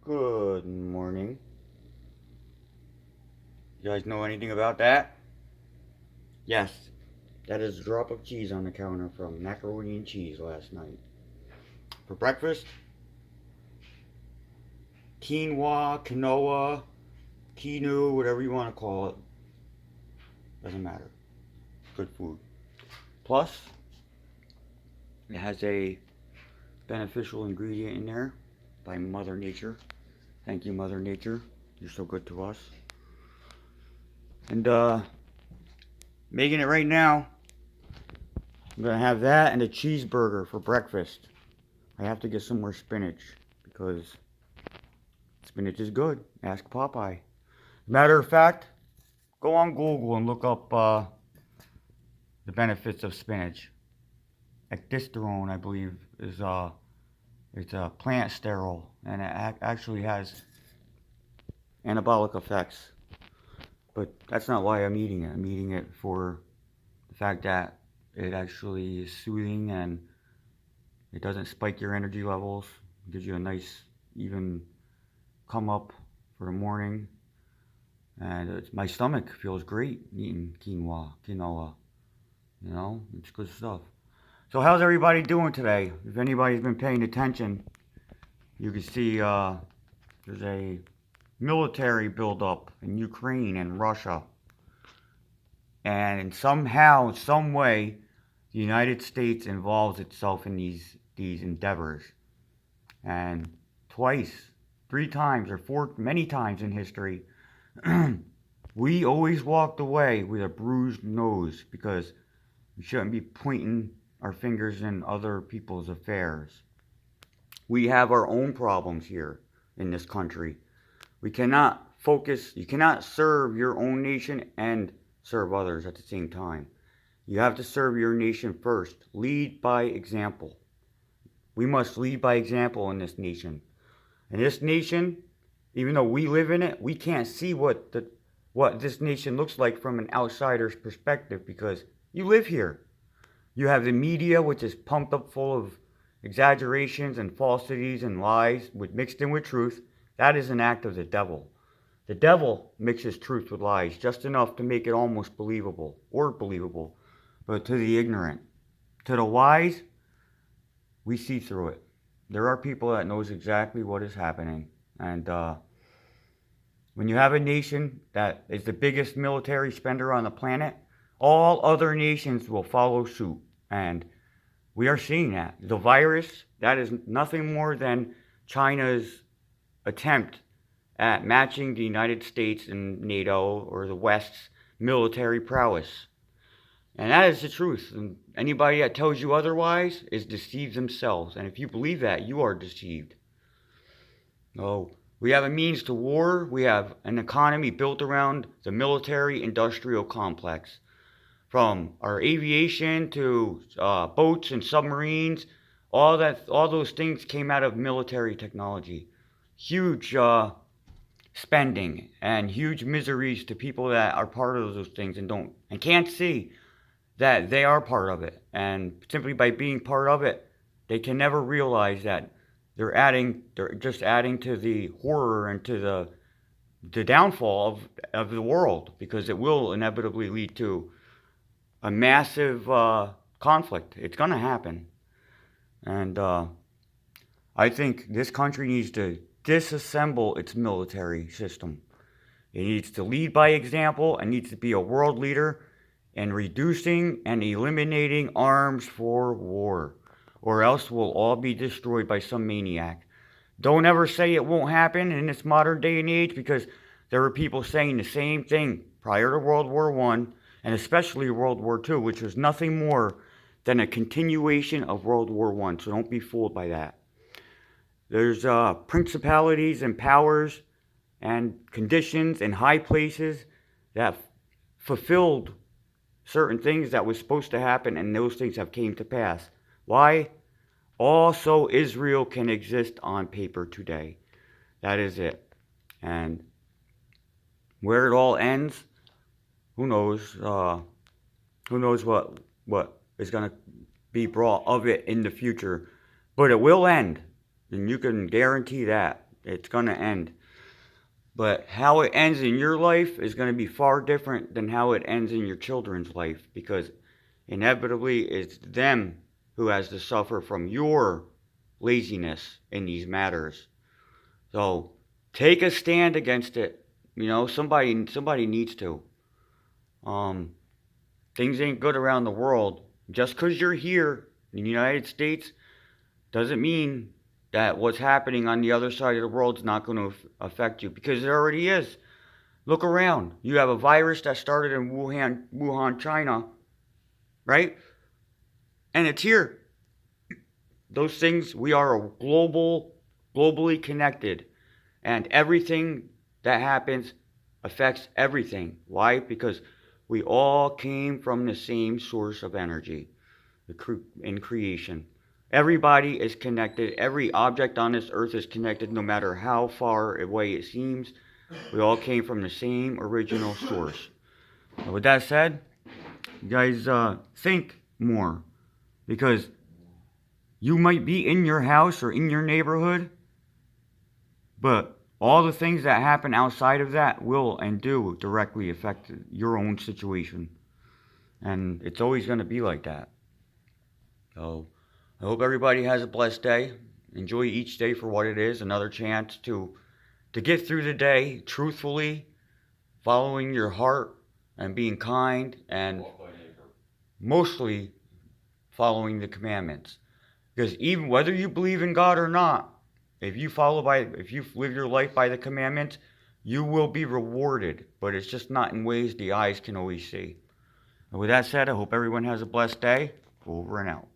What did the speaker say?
Good morning. You guys know anything about that? Yes, that is a drop of cheese on the counter from macaroni and cheese last night. For breakfast, quinoa, quinoa, quinoa, whatever you want to call it. Doesn't matter. Good food. Plus, it has a beneficial ingredient in there by Mother Nature. Thank you, Mother Nature. You're so good to us. And, making it right now. I'm gonna have that and a cheeseburger for breakfast. I have to get some more spinach because spinach is good. Ask Popeye. Matter of fact, go on Google and look up the benefits of spinach. Ecdysterone, I believe, is it's a plant sterol and it actually has anabolic effects. But that's not why I'm eating it. I'm eating it for the fact that it actually is soothing and it doesn't spike your energy levels. It gives you a nice, even come up for the morning. And my stomach feels great eating quinoa. You know, it's good stuff. So how's everybody doing today? If anybody's been paying attention, you can see there's a military buildup in Ukraine and Russia. And somehow, some way, the United States involves itself in these endeavors. And twice, three times, or four, many times in history, we always walked away with a bruised nose because we shouldn't be pointing our fingers in other people's affairs. We have our own problems here in this country. We cannot focus, you cannot serve your own nation and serve others at the same time. You have to serve your nation first. Lead by example. We must lead by example in this nation. And this nation, even though we live in it, we can't see what this nation looks like from an outsider's perspective because you live here. You have the media, which is pumped up full of exaggerations and falsities and lies mixed in with truth. That is an act of the devil. The devil mixes truth with lies just enough to make it almost believable or believable. But to the ignorant, to the wise, we see through it. There are people that knows exactly what is happening. And when you have a nation that is the biggest military spender on the planet, all other nations will follow suit. And we are seeing that. The virus, that is nothing more than China's attempt at matching the United States and NATO or the West's military prowess. And that is the truth. And anybody that tells you otherwise is deceived themselves. And if you believe that, you are deceived. Oh, we have a means to war. We have an economy built around the military-industrial complex. From our aviation to boats and submarines, all those things came out of military technology. Huge spending and huge miseries to people that are part of those things and can't see that they are part of it. And simply by being part of it, they can never realize that they're just adding to the horror and to the downfall of the world, because it will inevitably lead to a massive conflict. It's going to happen. And I think this country needs to disassemble its military system. It needs to lead by example and needs to be a world leader in reducing and eliminating arms for war, or else we'll all be destroyed by some maniac. Don't ever say it won't happen in this modern day and age, because there were people saying the same thing prior to World War I, and especially World War II, which was nothing more than a continuation of World War I. So don't be fooled by that. There's principalities and powers and conditions in high places that fulfilled certain things that was supposed to happen, and those things have came to pass. Why? Also, Israel can exist on paper today. That is it. And where it all ends, who knows? Who knows what is going to be brought of it in the future? But it will end, and you can guarantee that. It's going to end. But how it ends in your life is going to be far different than how it ends in your children's life, because inevitably it's them who has to suffer from your laziness in these matters. So take a stand against it. Somebody needs to. Um, Things ain't good around the world. Just because you're here in the United States doesn't mean that what's happening on the other side of the world is not going to affect you, because it already is. Look around. You have a virus that started in Wuhan, China, right? And it's here. Those things, we are a globally connected, and everything that happens affects everything. Why? Because we all came from the same source of energy in creation. Everybody is connected. Every object on this earth is connected, no matter how far away it seems. We all came from the same original source. And with that said, you guys think more, because you might be in your house or in your neighborhood, but all the things that happen outside of that will and do directly affect your own situation. And it's always going to be like that. So I hope everybody has a blessed day. Enjoy each day for what it is, another chance to get through the day truthfully, following your heart and being kind, and mostly following the commandments. Because even whether you believe in God or not, if you live your life by the commandments, you will be rewarded. But it's just not in ways the eyes can always see. And with that said, I hope everyone has a blessed day. Over and out.